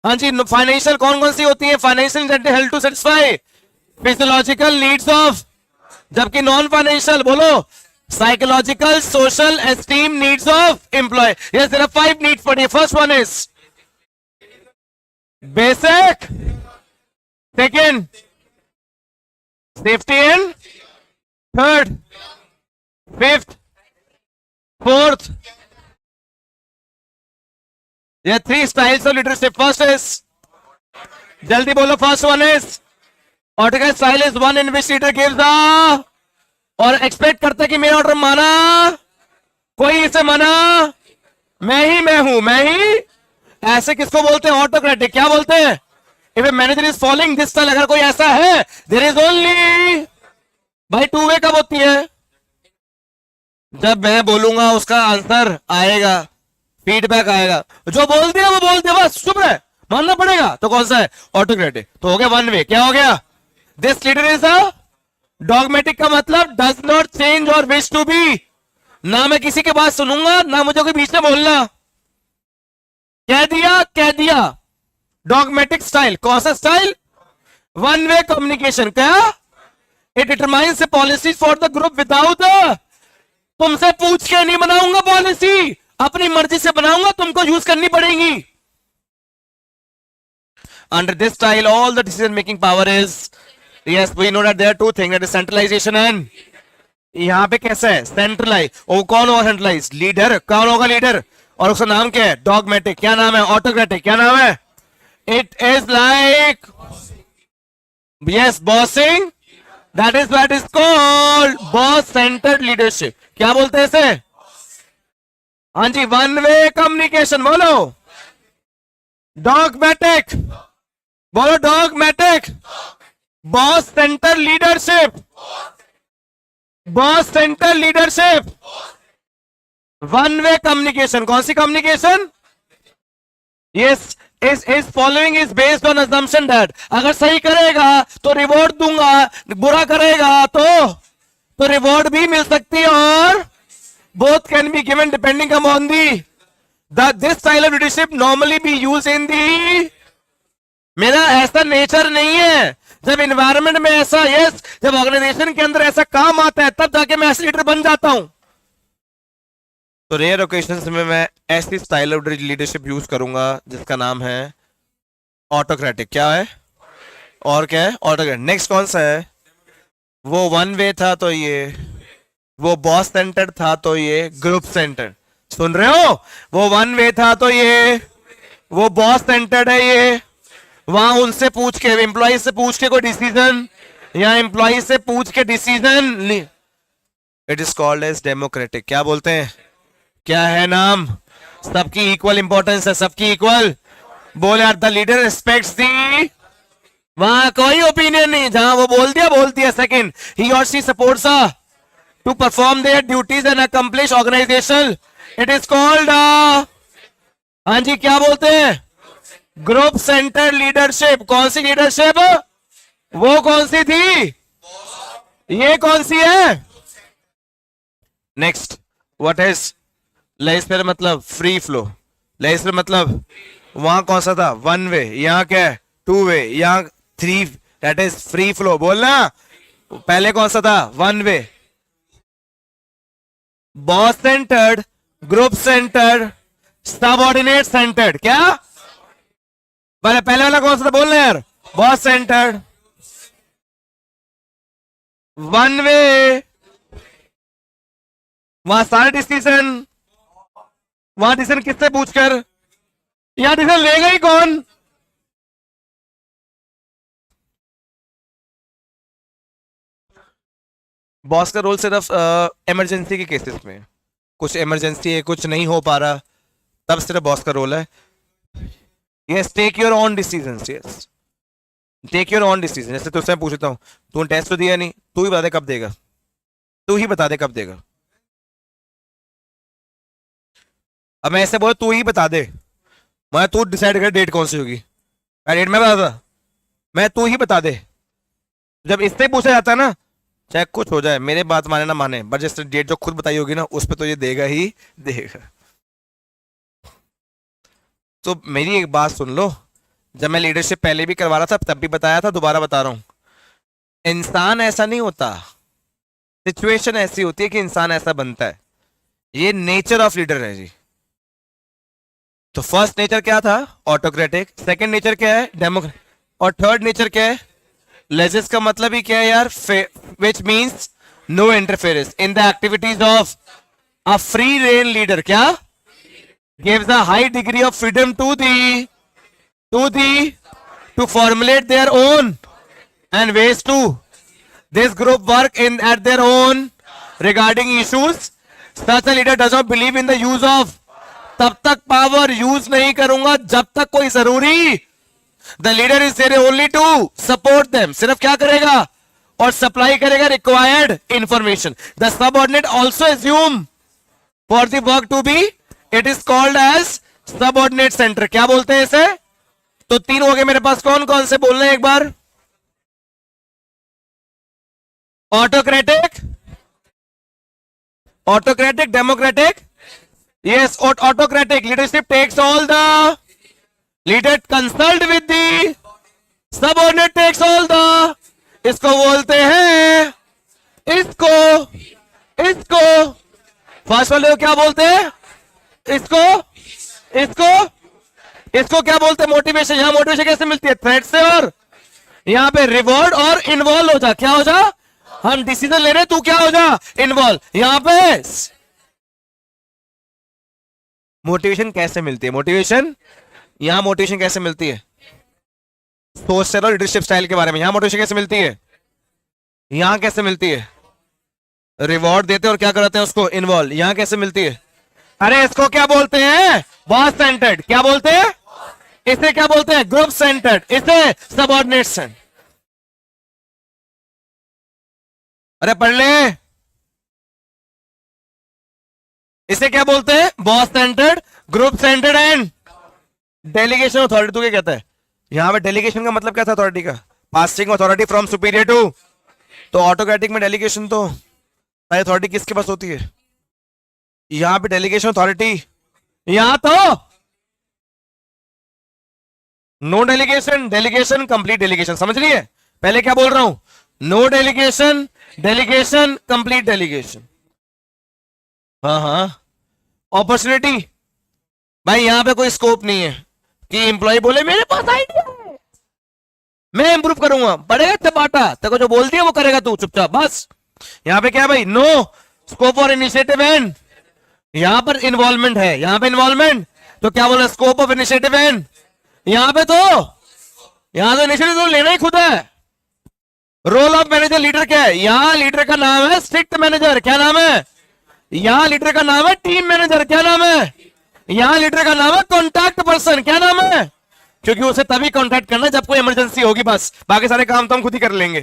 A: हाँ जी, financial कौन कौन सी होती है, financial incentive help to satisfy physiological needs of, जबकि नॉन फाइनेंशियल बोलो psychological social esteem needs of employee. ये सिर्फ 5 नीड्स पढ़िए। First one is basic, second safety and, third, fifth fourth, ये three styles of leadership. First is, जल्दी बोलो, first one is autocratic style is one in which leader gives the, और expect करते कि मेरा ऑर्डर माना, कोई इसे माना, मैं हूं, मैं ही. ऐसे किसको बोलते हैं? ऑटोक्रेटिक. क्या बोलते हैं? If a manager is following this style, अगर कोई ऐसा है, देयर इज ओनली, भाई टू वे कब होती है? जब मैं बोलूंगा उसका आंसर आएगा, फीडबैक आएगा. जो बोल दिया वो बोल दिया, बस चुप रहे, मानना पड़ेगा. तो कौन सा है? ऑटोक्रेटिक. तो हो गया वन वे. क्या हो गया? This leader is a dogmatic. का मतलब डज नॉट चेंज और विश टू बी. ना मैं किसी की बात सुनूंगा, ना मुझे कोई बीच में बोलना. कह दिया, कह दिया. Dogmatic style. कौन सा स्टाइल? One way communication. क्या? It determines the policy for the group without, तुमसे पूछ के नहीं बनाऊंगा पॉलिसी, अपनी मर्जी से बनाऊंगा, तुमको यूज करनी पड़ेगी. Under this style all the decision making power is, yes we know that there are two things, that is centralisation and, यहां पे कैसा है? सेंट्रलाइज. और कौन होगा सेंट्रलाइज? लीडर. कौन होगा लीडर? और उसका नाम क्या है? डॉगमेटिक. क्या नाम है? ऑटोक्रेटिक. क्या नाम है? It is like, yes, bossing. That is what is called boss centred leadership. क्या बोलते हैं इसे? हाँ जी, वन वे कम्युनिकेशन. बोलो डॉगमेटिक. बोलो dogmatic. Boss centre leadership. Boss centre leadership. One way communication. कौन सी कम्युनिकेशन? यस, इस following is based on assumption that, अगर सही करेगा तो रिवॉर्ड दूंगा, बुरा करेगा तो रिवॉर्ड भी मिल सकती है, और both can be given depending upon the this style of leadership normally be use in the. मेरा ऐसा नेचर नहीं है. जब एनवायरमेंट में ऐसा, यस, जब ऑर्गेनाइजेशन के अंदर ऐसा काम आता है, तब जाके मैं ऐसा लीडर बन जाता हूं. तो रेयर ओकेशंस में मैं ऐसी स्टाइल ऑफ लीडरशिप यूज करूंगा जिसका नाम है ऑटोक्रेटिक. क्या है? और क्या है? ऑटोक्रेटिक. नेक्स्ट कौन सा है? वो वन वे था तो ये, वो बॉस सेंटर था तो ये ग्रुप सेंटर. सुन रहे हो? वो वन वे था तो ये, वो बॉस सेंटर्ड है ये. वहां उनसे पूछ के, एम्प्लॉय से पूछ के कोई डिसीजन, या एम्प्लॉय से पूछ के decision, it is called as democratic. क्या बोलते हैं? क्या है नाम? सबकी इक्वल इंपॉर्टेंस है, सबकी इक्वल. बोले यार, द लीडर रिस्पेक्ट्स दी, वहां कोई ओपिनियन नहीं, जहां वो बोल दिया. सेकंड, ही और she supports to perform their duties and accomplish organisation. It is called, हाँ जी, क्या बोलते हैं? Group centre leadership. कौन सी लीडरशिप? वो कौन सी थी? ये कौन सी है? Next, what is legislator? मतलब फ्री फ्लो. लेजिस्लेटर मतलब वहां कौन सा था? One way. यहां क्या है? Two way. यहां three, that is free flow. बोलना, पहले कौन सा था? One way. Boss centered, group centered, subordinate centered. क्या? पहले वाला कौन सा था? बोलना यार. बॉस सेंटर्ड, वन वे, वहां सारे डिसीजन, वहां डिसीजन किससे पूछकर, यहां डिसीजन लेगा ही कौन? बॉस का रोल सिर्फ इमरजेंसी के केसेस में, कुछ इमरजेंसी है, कुछ नहीं हो पा रहा, तब सिर्फ बॉस का रोल है. Yes, take your own decisions. Yes, take your own decision. जैसे तुझसे पूछता हूँ, तूने टेस्ट तो दिया नहीं, तू ही बता दे कब देगा, तू ही बता दे कब देगा. अब मैं ऐसे बोला, तू ही बता दे, मैं, तू डिसाइड कर डेट कौन सी होगी. डेट मैं बता, मैं, तू ही बता दे. जब इससे पूछा जाता है ना, चाहे कुछ हो जाए, मेरे बात माने ना माने, बट जैसे डेट जो खुद बताई होगी ना, उस पर तो ये देगा ही देगा. तो मेरी एक बात सुन लो, जब मैं लीडरशिप पहले भी करवा रहा था तब भी बताया था, दोबारा बता रहा हूं. इंसान ऐसा नहीं होता, सिचुएशन ऐसी होती है कि इंसान ऐसा बनता है. ये नेचर ऑफ लीडर है जी. तो फर्स्ट नेचर क्या था? ऑटोक्रेटिक. सेकंड नेचर क्या है? डेमोक्रेटिक. और थर्ड नेचर क्या है? लेजिस. का मतलब ही क्या है यार? Which means no interference in the activities of. A free rein leader क्या gives a high degree of freedom to the to formulate their own and ways to this group work in at their own regarding issues. Such a leader does not believe in the use of, तब तक power use नहीं करूंगा जब तक कोई जरूरी, the leader is there only to support them, सिर्फ क्या करेगा और सप्लाई करेगा required information. The subordinate also assume for the work to be, it is called as subordinate centre. क्या बोलते हैं इसे? तो तीन हो गए मेरे पास, कौन कौन से बोलने एक बार? Autocratic, autocratic, democratic. Yes, autocratic leadership takes all the leader consult with the subordinate takes all the, इसको बोलते हैं, इसको फर्स्ट वाले को क्या बोलते हैं? इसको क्या बोलते हैं? मोटिवेशन. यहां मोटिवेशन कैसे मिलती है? थ्रेट से. और यहां पे रिवॉर्ड और इन्वॉल्व हो जा. क्या हो जा? हम डिसीजन ले रहे, तू क्या हो जा? इन्वॉल्व. यहां पे मोटिवेशन कैसे मिलती है? मोटिवेशन यहां मोटिवेशन कैसे मिलती है? सोच से लीडरशिप स्टाइल के बारे में. यहां मोटिवेशन कैसे मिलती है? यहां कैसे मिलती है? रिवॉर्ड देते और क्या कराते हैं उसको? इन्वॉल्व. यहां कैसे मिलती है? अरे इसको क्या बोलते हैं? Boss centred. क्या बोलते हैं इसे? क्या बोलते हैं? Group centred. इसे सबऑर्डिनेट सेंटर्ड. अरे पढ़ ले. इसे क्या बोलते हैं? Boss centered, group centred and delegation authority. तू क्या कहता है? यहां पे डेलीगेशन का मतलब क्या था? अथॉरिटी का passing authority from superior to. तो ऑटोक्रेटिक में डेलीगेशन तो अथॉरिटी किसके पास होती है? यहां पे डेलीगेशन अथॉरिटी. यहां तो no delegation, delegation complete delegation. समझ लिए? पहले क्या बोल रहा हूं? No delegation, delegation, complete delegation. हाँ. अपॉर्चुनिटी भाई यहां पे कोई स्कोप नहीं है कि एम्प्लॉय बोले मेरे पास आइडिया है, मैं इंप्रूव करूंगा, बढ़ेगा चपाटा, तेरे को जो बोल दिया वो करेगा तू चुपचाप बस. यहां पे क्या भाई? No scope for initiative and यहां पर इन्वॉल्वमेंट है. यहां पे इन्वॉल्वमेंट तो क्या बोला? स्कोप ऑफ इनिशिएटिव एंड यहां पे तो इनिशिएटिव तो लेना ही खुद है. रोल ऑफ मैनेजर लीडर क्या है? यहां लीडर का नाम है स्ट्रिक्ट मैनेजर. क्या नाम है? यहां लीडर का नाम है टीम मैनेजर. क्या नाम है? यहां लीडर का नाम है कॉन्टैक्ट पर्सन. क्या नाम है? क्योंकि उसे तभी कॉन्टैक्ट करना जब कोई इमरजेंसी होगी, बस बाकी सारे काम तो हम खुद ही कर लेंगे.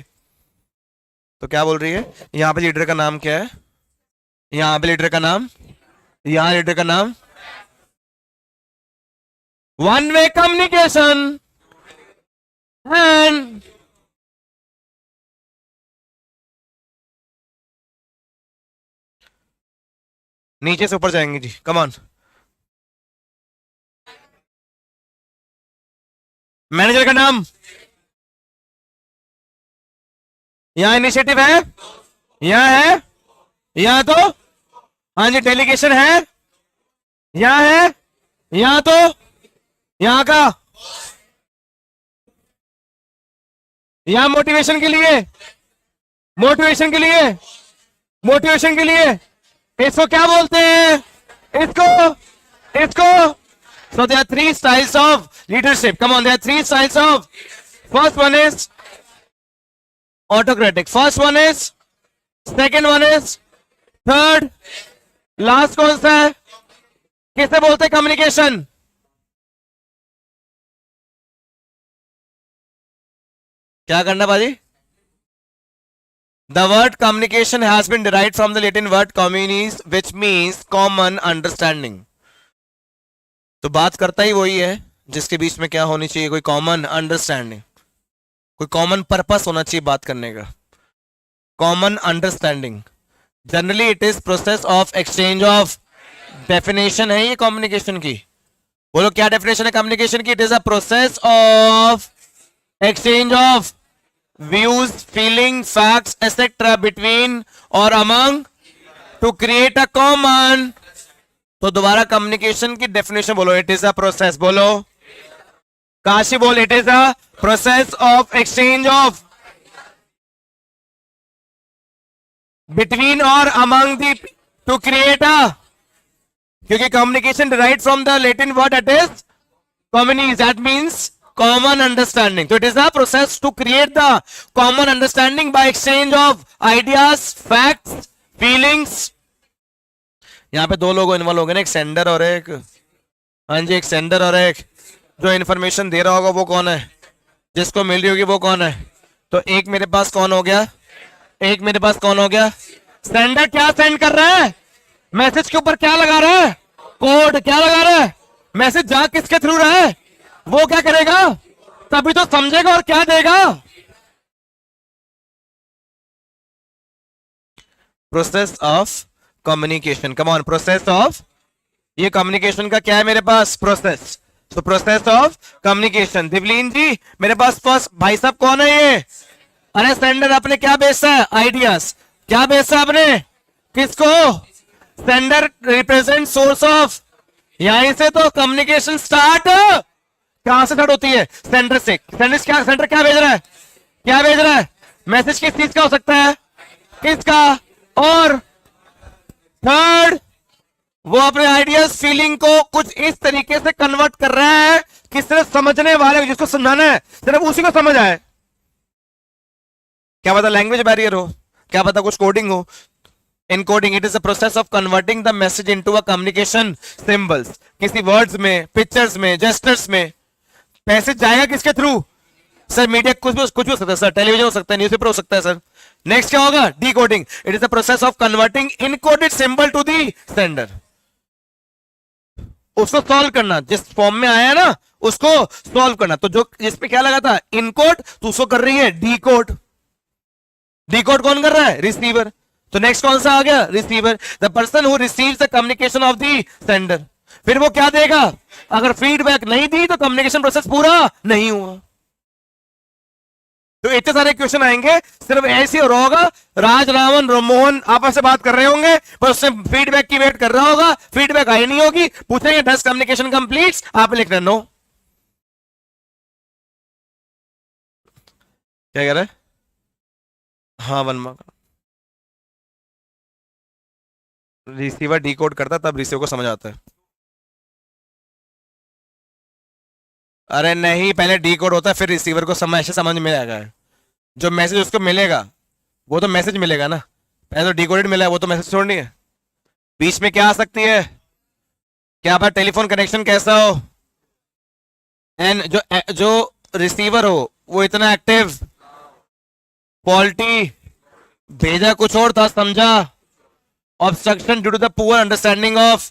A: तो क्या बोल रही है? यहां पे लीडर का नाम क्या है? यहां पे लीडर का नाम, यहां लीडर का नाम वन वे कम्युनिकेशन एंड नीचे से ऊपर जाएंगे जी. Come on. मैनेजर का नाम, यहां इनिशिएटिव है, यहां है, यहां तो हाँ जी डेलीगेशन है, यहां है, यहां तो यहां का, यहां मोटिवेशन के लिए, मोटिवेशन के लिए, मोटिवेशन के लिए इसको क्या बोलते हैं? इसको so there are three styles of leadership. Come on, there are three styles of. First one is autocratic. First one is, second one is, third, last कौन सा है? किसे बोलते हैं? कम्युनिकेशन. क्या करना बाजी? The word communication has been derived from the Latin word communis, which means common understanding. तो बात करता ही वही है जिसके बीच में क्या होनी चाहिए? कोई कॉमन अंडरस्टैंडिंग, कोई कॉमन पर्पस होना चाहिए बात करने का. Common understanding. Generally it is process of exchange of. Definition है ये कम्युनिकेशन की. बोलो क्या डेफिनेशन है कम्युनिकेशन की? It is a process of exchange of views, feelings, facts, etc. between or among to create a common. तो दोबारा communication की डेफिनेशन बोलो. It is a process. बोलो काशी बोल. It is a process of exchange of between or among the to create a, क्योंकि communication derived from the Latin word that is communis, that means common understanding. So it is a process to create the common understanding by exchange of ideas, facts, feelings. यहाँ पे दो लोग involve हो गए ना, एक sender और एक, हाँ जी, एक सेंडर और एक जो इन्फॉर्मेशन दे रहा होगा वो कौन है, जिसको मिल रही होगी वो कौन है। तो एक मेरे पास कौन हो गया, एक मेरे पास कौन हो गया, सेंडर। क्या सेंड कर रहा है, मैसेज के ऊपर क्या लगा रहा है, कोड क्या लगा रहा है, मैसेज जा किसके थ्रू रहा है, वो क्या करेगा, तभी तो समझेगा और क्या देगा। Process of communication, come on, process of, ये कम्युनिकेशन का क्या है मेरे पास, प्रोसेस। तो प्रोसेस ऑफ कम्युनिकेशन। दिवलीन जी मेरे पास फर्स्ट भाई साहब कौन है ये, अरे सेंडर अपने क्या बेचा है, आइडियाज, क्या बेचा आपने, किसको, सेंडर रिप्रेजेंट सोर्स ऑफ, यहीं से तो कम्युनिकेशन स्टार्ट, कहां से स्टार्ट होती है, सेंडर से। सेंडर क्या भेज रहा है, क्या भेज रहा है, मैसेज किस चीज का हो सकता है, किसका, और थर्ड वो अपने आइडियाज फीलिंग को कुछ इस तरीके से कन्वर्ट कर रहा है कि सिर्फ समझने वाले, जिसको समझाना है सिर्फ उसी को समझ आए। क्या पता लैंग्वेज बैरियर हो, क्या पता कुछ कोडिंग हो, encoding. It is the process of converting the message into a communication symbols, किसी वर्ड्स में, पिक्चर्स में, जेस्टर्स में। मैसेज जाएगा किसके थ्रू, सर मीडिया, कुछ भी हो सकता है सर, टेलीविजन हो सकता है, न्यूज़पेपर हो सकता है सर। नेक्स्ट क्या होगा, decoding. It is the process of converting encoded symbol to the sender, उसको सॉल्व करना, जिस फॉर्म में आया ना उसको सॉल्व करना। तो जो जिसपे क्या लगा था इनकोड, तो उसको कर रही है डीकोड। डीकोड कौन कर रहा है, रिसीवर। तो नेक्स्ट कौन सा आ गया, receiver, the person who receives the communication of the sender. फिर वो क्या देगा, अगर फीडबैक नहीं दी तो कम्युनिकेशन प्रोसेस पूरा नहीं हुआ। तो इतने सारे क्वेश्चन आएंगे, सिर्फ ऐसे हो रहा होगा, राज रावण मोहन आपस से बात कर रहे होंगे, पर उससे फीडबैक की वेट कर रहा होगा, फीडबैक आई नहीं होगी, पूछेंगे 10 कम्युनिकेशन कंप्लीट्स, आप लिख रहे नो। क्या कह रहे हैं, हाँ 1 मार्क। रिसीवर डिकोड करता तब रिसीवर को समझ आता है। अरे नहीं, पहले डिकोड होता है फिर रिसीवर को समझ में आएगा। जो मैसेज उसको मिलेगा वो तो मैसेज मिलेगा ना, पहले तो डिकोडेड मिला है, वो तो मैसेज छोड़नी है। बीच में क्या आ सकती है, क्या पता टेलीफोन कनेक्शन कैसा हो, एंड जो रिसीवर हो वो इतना एक्टिव, फॉल्टी, भेजा कुछ और था समझा, obstruction due to the poor understanding of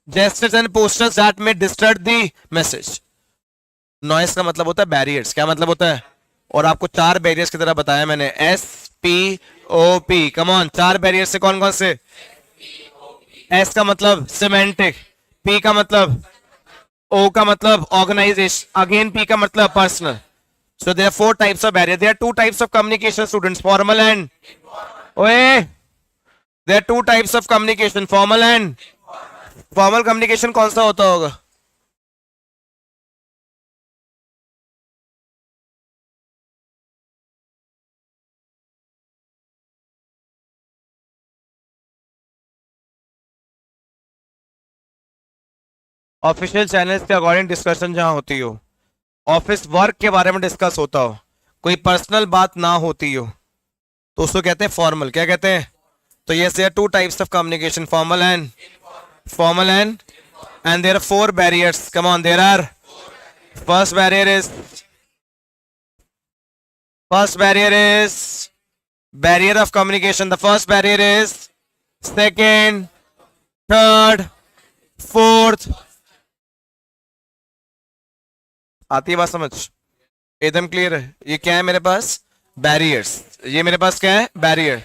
A: gestures and postures that may disturb the message. Noise का मतलब होता है बैरियर्स, क्या मतलब होता है, और आपको 4 बैरियर्स की तरह बताया मैंने, SPOP, कम ऑन, 4 बैरियर्स से कौन कौन से, S का मतलब सिमेंटिक, P का मतलब, O का मतलब ऑर्गेनाइजेशन, अगेन P का मतलब personal. So there are 4 types of barrier. There are 2 types of communication, students, formal and, ओए, there are 2 types of communication, formal and, formal communication कौन सा होता होगा, ऑफिशियल चैनल्स के अकॉर्डिंग डिस्कशन जहां होती हो, ऑफिस वर्क के बारे में डिस्कस होता हो, कोई पर्सनल बात ना होती हो, तो उसको कहते हैं फॉर्मल। क्या कहते हैं, तो yes there 2 types of communication, formal and there are 4 barriers, come on, there are, first barrier is barrier of communication, the first barrier is, second, third, fourth. आती है बात समझ, एकदम क्लियर है। ये क्या है मेरे पास, बैरियर्स, ये मेरे पास क्या है, बैरियर।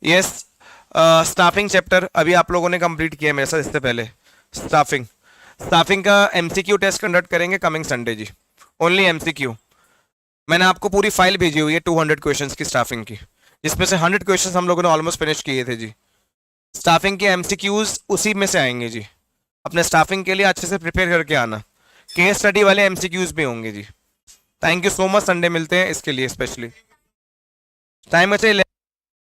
A: ये स्टाफिंग चैप्टर अभी आप लोगों ने कंप्लीट किया मेरे साथ इससे पहले। स्टाफिंग का एमसीक्यू टेस्ट कंडक्ट करेंगे कमिंग संडे जी, ओनली एमसीक्यू। मैंने आपको पूरी फाइल भेजी हुई है 200 क्वेश्चंस की स्टाफिंग की, जिसमें से 100 क्वेश्चंस हम लोगों ने ऑलमोस्ट फिनिश किए थे जी। स्टाफिंग के एमसीक्यूज उसी में से आएंगे जी, अपने स्टाफिंग के लिए अच्छे से प्रिपेयर करके आना, केस स्टडी वाले एमसीक्यूज भी होंगे जी। Thank you so much, Sunday मिलते हैं इसके लिए स्पेशली। टाइम अच्छा